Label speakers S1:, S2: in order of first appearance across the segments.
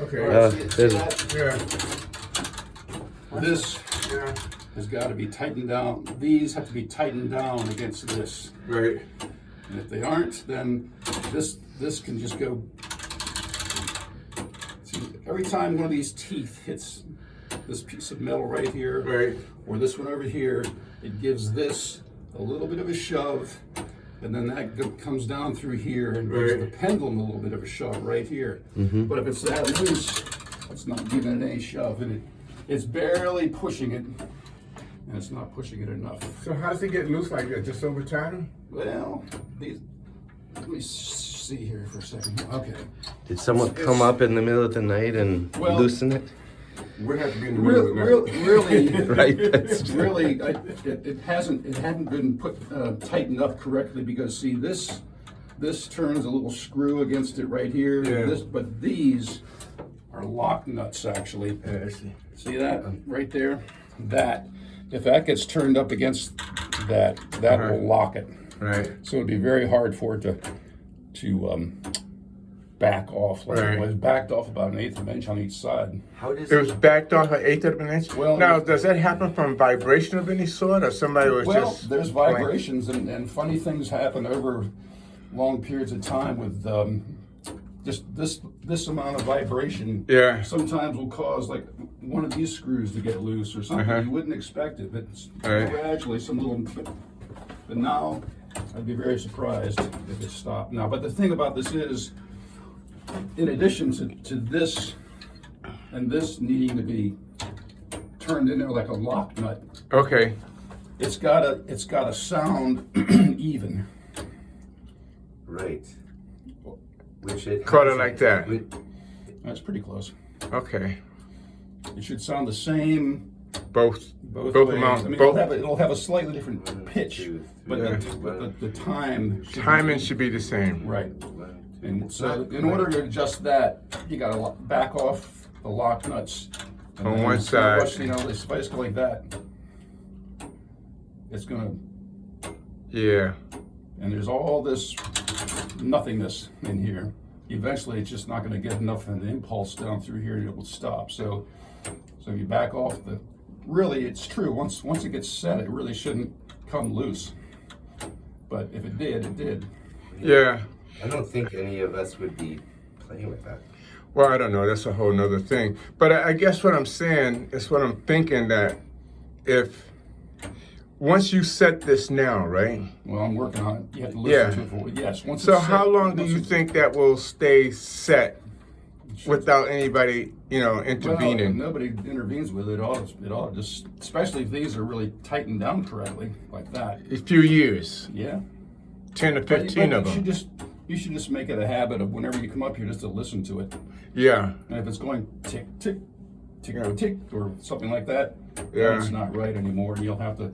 S1: Okay.
S2: See that?
S1: Yeah.
S2: This
S1: Yeah.
S2: has got to be tightened down. These have to be tightened down against this.
S1: Right.
S2: And if they aren't, then this can just go. See, every time one of these teeth hits this piece of metal right here,
S1: Right.
S2: or this one over here, it gives this a little bit of a shove, and then that comes down through here and gives
S1: Right.
S2: the pendulum a little bit of a shove right here.
S3: Mm-hmm.
S2: But if it's that loose, it's not giving it any shove, and it's barely pushing it, and it's not pushing it enough.
S1: So how does it get loose like that? Just over time?
S2: Well, let me see here for a second. Okay.
S3: Did someone come up in the middle of the night and
S2: Well-
S3: loosen it?
S1: We'd have to be in the middle of the night.
S2: Really,
S3: Right. That's
S2: really, it hadn't been tightened up correctly because see this turns a little screw against it right here.
S1: Yeah.
S2: But these are lock nuts actually.
S1: Yeah, I see.
S2: See that right there? That if that gets turned up against that will lock it.
S1: Right.
S2: So it'd be very hard for it to back off. Like
S1: Right.
S2: it was backed off about 1/8 of an inch on each side.
S3: How does
S1: It was backed off an 1/8 of an inch?
S2: Well,
S1: now, does that happen from vibration of any sort, or somebody was
S2: Well,
S1: just...
S2: there's vibrations and funny things happen over long periods of time with just this amount of vibration.
S1: Yeah.
S2: Sometimes will cause like one of these screws to get loose or something.
S1: Uh-huh.
S2: You wouldn't expect it, but it's
S1: Right.
S2: gradually some little. But now, I'd be very surprised if it stopped now. But the thing about this is, in addition to this and this needing to be turned in there like a lock nut,
S1: Okay.
S2: it's gotta sound even.
S3: right? Which it
S1: Call it
S3: has-
S1: like that.
S2: That's pretty close.
S1: Okay.
S2: It should sound the same
S1: Both
S2: both
S1: Both
S2: ways.
S1: amounts-
S2: I mean,
S1: both-
S2: it'll have a slightly different pitch,
S3: two,
S2: but,
S1: Yeah.
S2: the time should
S1: timing should be the same.
S2: right. And so, in order to adjust that, you gotta back off the lock nuts and
S1: On
S2: then
S1: one
S2: it's gonna
S1: side.
S2: rush, you know, if I just go like that, it's gonna.
S1: Yeah.
S2: And there's all this nothingness in here. Eventually, it's just not going to get enough of an impulse down through here, and it will stop. So you back off the. Really, it's true. Once it gets set, it really shouldn't come loose. But if it did, it did.
S1: Yeah.
S3: I don't think any of us would be playing with that.
S1: Well, I don't know. That's a whole nother thing. But I guess what I'm saying is what I'm thinking that if once you set this now, right?
S2: Well, I'm working on it. You have to listen
S1: Yeah.
S2: to it. For, yes. Once
S1: So
S2: it's set,
S1: how long do
S2: once
S1: you
S2: it's-
S1: think that will stay set without anybody,
S2: Well,
S1: intervening?
S2: nobody intervenes with it. It ought to just, especially if these are really tightened down correctly, like that.
S1: A few years,
S2: Yeah.
S1: 10 to
S2: But
S1: 15 of
S2: you
S1: them.
S2: should just make it a habit of whenever you come up here, just to listen to it.
S1: Yeah.
S2: And if it's going tick, tick, tick,
S1: Yeah.
S2: tick, or something like that,
S1: Yeah.
S2: then it's not right anymore. And you'll have to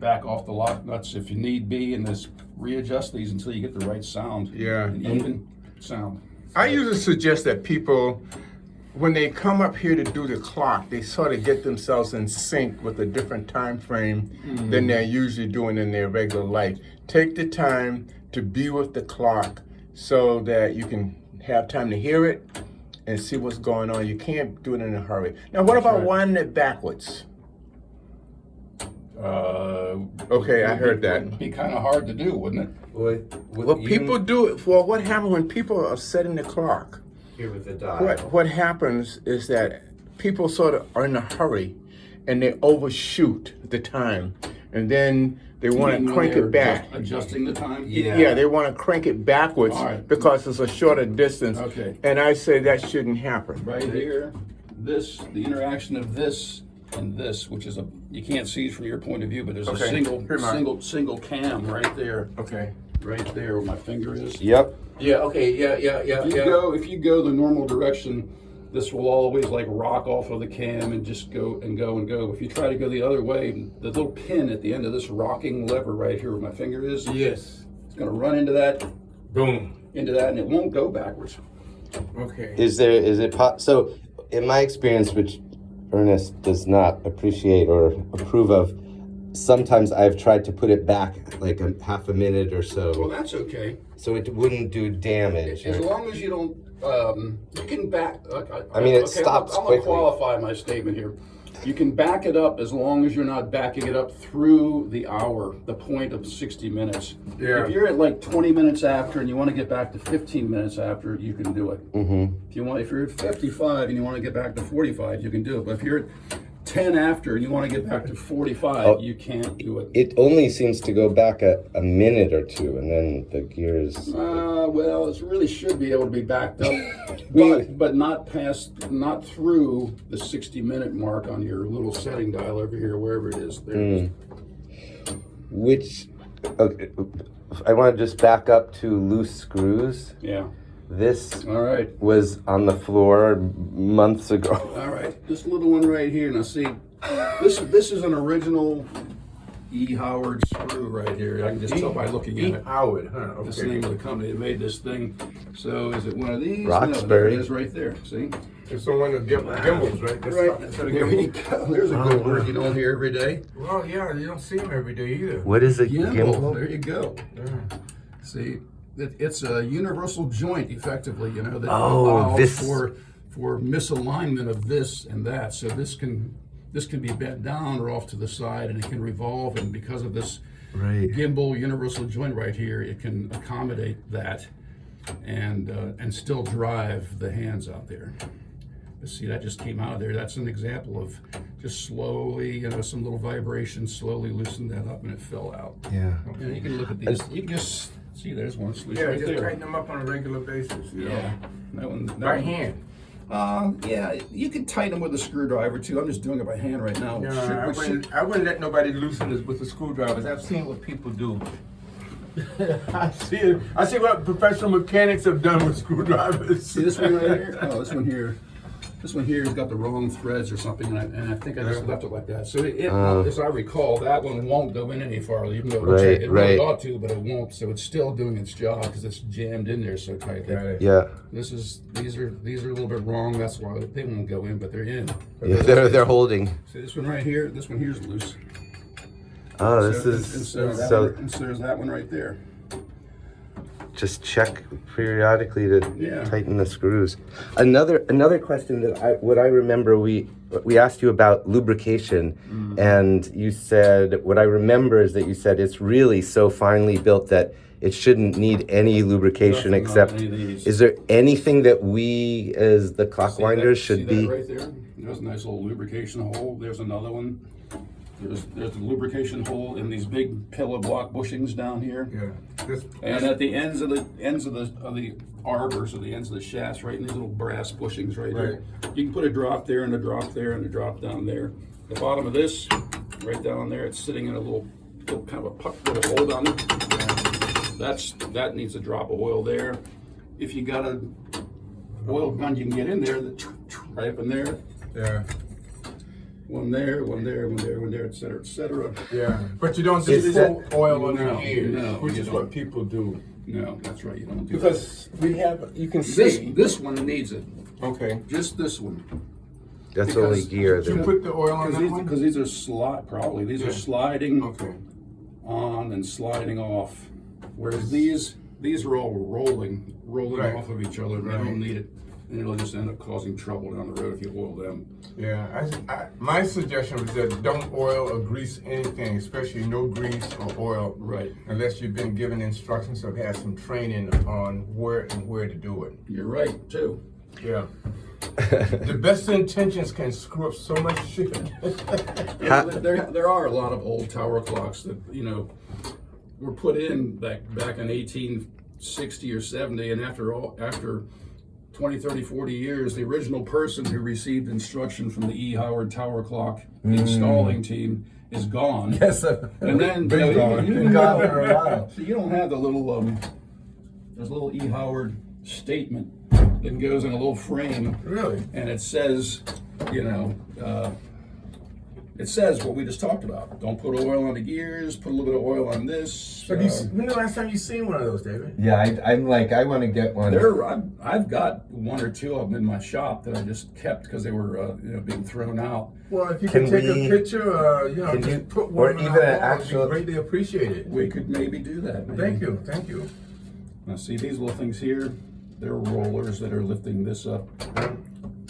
S2: back off the lock nuts if you need be, and just readjust these until you get the right sound.
S1: Yeah.
S2: An even sound.
S1: I usually suggest that people, when they come up here to do the clock, they sort of get themselves in sync with a different time frame than they're usually doing in their regular life. Take the time to be with the clock so that you can have time to hear it and see what's going on. You can't do it in a hurry. Now, what about
S2: right.
S1: winding it backwards?
S2: Uh,
S1: Okay, I heard that.
S2: It'd be kind of hard to do, wouldn't it?
S3: Well,
S1: People do it. Well, what happens when people are setting the clock?
S3: here with the dial.
S1: What happens is that people sort of are in a hurry and they overshoot the time, and then they want
S2: When
S1: to crank
S2: they're
S1: it back.
S2: Adjusting the time?
S1: Yeah, they want to crank it backwards
S2: All right.
S1: because it's a shorter distance.
S2: Okay.
S1: And I say that shouldn't happen.
S2: Right here, the interaction of this and this, which is you can't see it from your point of view, but there's
S1: Okay.
S2: a single cam right there,
S1: Okay.
S2: right there where my finger is.
S3: Yep.
S1: Yeah. Okay. Yeah.
S2: If you go the normal direction, this will always like rock off of the cam and just go and go and go. If you try to go the other way, the little pin at the end of this rocking lever right here where my finger is,
S1: Yes.
S2: it's going to run into that,
S1: Boom.
S2: and it won't go backwards.
S1: Okay.
S3: Is it so? In my experience, which Ernest does not appreciate or approve of, sometimes I've tried to put it back like half a minute or
S2: Well,
S3: so.
S2: that's okay.
S3: So it wouldn't do damage.
S2: As long as you don't, you can back.
S3: I mean, it stops
S2: I'm
S3: quickly.
S2: gonna qualify my statement here. You can back it up as long as you're not backing it up through the hour, the point of 60 minutes.
S1: Yeah.
S2: If you're at like 20 minutes after and you want to get back to 15 minutes after, you can do it. If you're at 55 and you want to get back to 45, you can do it. But if you're at 10 after and you want to get back to 45, you can't do it.
S3: It only seems to go back a minute or two, and then the gears.
S2: Well, it really should be able to be backed up, but not through the 60-minute mark on your little setting dial over here, wherever it is. There it is.
S3: Which, okay, I want to just back up to loose screws.
S2: Yeah.
S3: This
S2: All right.
S3: was on the floor months ago.
S2: All right. This little one right here. Now see, this is an original E. Howard screw right here. I can just tell by looking at it.
S1: Howard, huh? Okay.
S2: That's the name of the company that made this thing. So is it one of these?
S3: Roxbury.
S2: No, there it is right there. See?
S1: It's the one of the gimbals, right?
S2: Right. There you go. There's a good word you don't hear every day.
S1: Well, yeah, you don't see them every day either.
S3: What is a
S2: Gimbal.
S3: gimbal?
S2: There you go. See, it's a universal joint, effectively. You know that allows for misalignment of this and that. So this can be bent down or off to the side, and it can revolve. And because of this gimbal universal joint right here, it can accommodate that and still drive the hands out there. But see, that just came out of there. That's an example of just slowly, some little vibration, slowly loosened that up, and it fell out.
S3: Yeah.
S2: And you can look at these. You can just see there's one loose
S1: Yeah,
S2: right
S1: just
S2: there.
S1: tighten them up on a regular basis.
S2: Yeah, that one.
S1: By hand.
S2: Yeah, you can tighten them with a screwdriver too. I'm just doing it by hand right now.
S1: No, I wouldn't let nobody loosen this with the screwdrivers. I've seen what people do. I see what professional mechanics have done with screwdrivers.
S2: See this one right here? Oh, this one here. This one here has got the wrong threads or something, and I think I just left it like that. So as I recall, that one won't go in any farther, even though it really ought to, but it won't. So it's still doing its job because it's jammed in there so tightly.
S3: Yeah.
S2: These are a little bit wrong. That's why they won't go in, but they're in.
S3: Yeah, they're holding.
S2: See this one right here? This one here's loose.
S3: Oh,
S2: So there's that one right there.
S3: Just check periodically to
S2: Yeah.
S3: tighten the screws. Another question that I remember we asked you about lubrication, and you said, what I remember is that you said it's really so finely built that it shouldn't need any lubrication
S2: Nothing on
S3: except.
S2: any of these.
S3: Is there anything that we as the clockwinders should
S2: see
S3: be?
S2: that right there? There's a nice little lubrication hole. There's another one. There's a lubrication hole in these big pillow block bushings down here.
S1: Yeah.
S2: And at the ends of the arbors, or the ends of the shafts, right in these little brass bushings right here. You can put a drop there and a drop there and a drop down there. The bottom of this, right down there, it's sitting in a little kind of a puck with a hole down there. That needs a drop of oil there. If you got a oil gun, you can get in there, right up in there.
S1: Yeah.
S2: One there, et cetera, et cetera.
S1: Yeah. But you don't
S3: Is
S1: just
S3: that-
S1: pour oil on the
S2: No,
S1: gears,
S2: no,
S1: which
S2: you
S1: is
S2: don't.
S1: what people do.
S2: No, that's right. You don't do
S1: Because you can
S2: that.
S1: see.
S2: This one needs it.
S1: Okay.
S2: Just this one.
S3: That's
S2: because-
S3: only gear.
S1: You
S3: That,
S1: put the oil on that one?
S2: Because these are are sliding
S1: Okay.
S2: on and sliding off. Whereas these are all rolling
S1: Right.
S2: off of each other. They don't need it. And it'll just end up causing trouble down the road if you oil them.
S1: Yeah, my suggestion was that don't oil or grease anything, especially no grease or oil,
S2: Right.
S1: unless you've been given instructions or had some training on where to do it.
S2: You're right, too.
S1: Yeah. The best intentions can screw up so much shit.
S2: There are a lot of old tower clocks that, were put in back in 1860 or 70, and after 20, 30, 40 years, the original person who received instruction from the E. Howard Tower Clock installing team is gone.
S4: Yes,
S2: And then
S1: Been gone.
S4: been gone for a while.
S2: so you don't have the little there's a little E. Howard statement that goes in a little frame,
S1: Really?
S2: and it says, it says what we just talked about. Don't put oil on the gears. Put a little bit of oil on this.
S1: So when the last time you seen one of those, David?
S4: Yeah, I'm like, I want to get one.
S2: I've got one or two of them in my shop that I just kept because they were being thrown out.
S1: Well, if you
S3: Can
S1: could take
S3: we-
S1: a picture,
S3: can
S1: just
S3: you-
S1: put
S3: or
S1: one
S3: even
S1: on
S3: an
S1: the wall, it'd be
S3: actual-
S1: greatly appreciated.
S2: We could maybe do that. Maybe.
S1: Thank you.
S2: Now see these little things here? They're rollers that are lifting this up.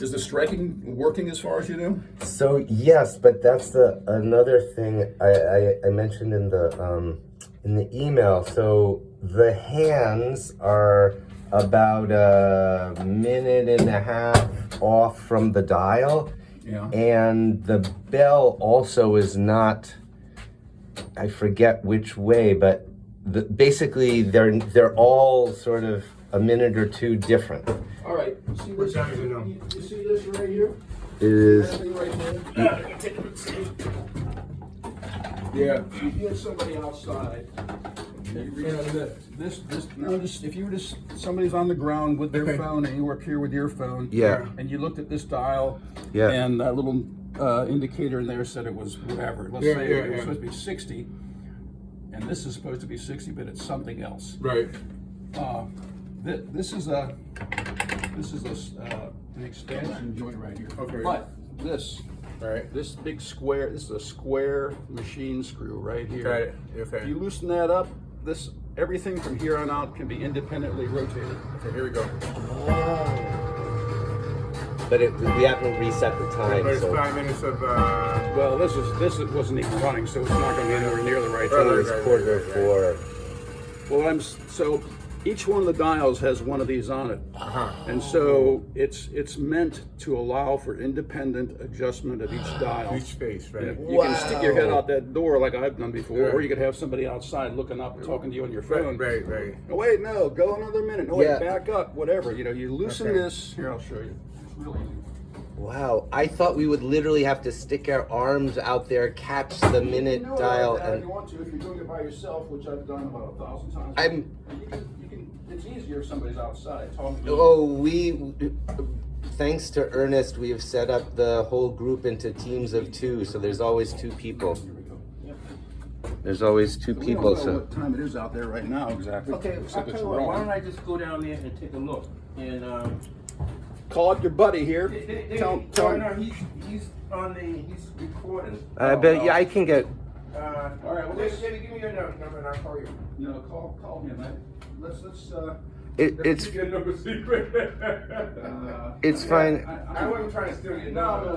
S2: Is the striking working as far as you know?
S3: So yes, but that's another thing I mentioned in the email. So the hands are about a minute and a half off from the dial,
S2: Yeah.
S3: and the bell also is not. I forget which way, but basically they're all sort of a minute or two different.
S2: All right. See this? You see this right here?
S3: It is.
S2: Everything right there?
S1: Yeah.
S2: You get somebody outside. You reach this. If you were just somebody's on the ground with their phone and you were up here with your phone,
S3: Yeah.
S2: and you looked at this dial,
S3: Yeah.
S2: and that little indicator in there said it was whatever. Let's say it was supposed to be 60, and this is supposed to be 60, but it's something else.
S1: Right.
S2: This is an expansion joint right here.
S1: Okay.
S2: But this
S1: Right.
S2: this big square, this is a square machine screw right here.
S1: Got it. Okay.
S2: If you loosen that up, everything from here on out can be independently rotated.
S1: Okay, here we go.
S3: But we haven't reset the time.
S1: But it's
S3: So
S1: 5 minutes of.
S2: Well, this wasn't even running, so it's not going to be anywhere near the right
S1: Right,
S2: time.
S3: it's quarter four.
S2: Well, so each one of the dials has one of these on it, and so it's meant to allow for independent adjustment of each dial.
S1: Each face, right?
S2: You can stick your head out that door like I've done before,
S1: Yeah.
S2: or you could have somebody outside looking up and talking to you on your phone.
S1: Right.
S2: No, wait, no, go another minute. No,
S3: Yeah.
S2: wait, back up, whatever. You loosen
S1: Okay.
S2: this. Here, I'll show you. It's really easy.
S3: Wow, I thought we would literally have to stick our arms out there, catch the minute
S2: You can do it
S3: dial,
S2: like that if
S3: and
S2: you want to, if you're doing it by yourself, which I've done about 1,000 times. You can, it's easier if somebody's outside talking to you.
S3: thanks to Ernest, we have set up the whole group into teams of two, so there's always two people.
S2: Here we go. Yeah.
S3: There's always two
S2: We
S3: people,
S2: don't know
S3: so.
S2: what time it is out there right now exactly.
S5: Okay, I'll
S2: except
S5: tell
S2: it's
S5: you what, why
S2: wrong.
S5: don't I just go down there and take a look? And,
S2: Call up your buddy here. Tell him.
S5: no, he's recording.
S3: But yeah, I can get.
S2: All right, well, let's
S5: Give me your number and I'll call you.
S2: call him. Let's
S3: It's
S1: Get number secret.
S3: it's fine.
S5: I wasn't trying to steal your
S2: No,
S5: number.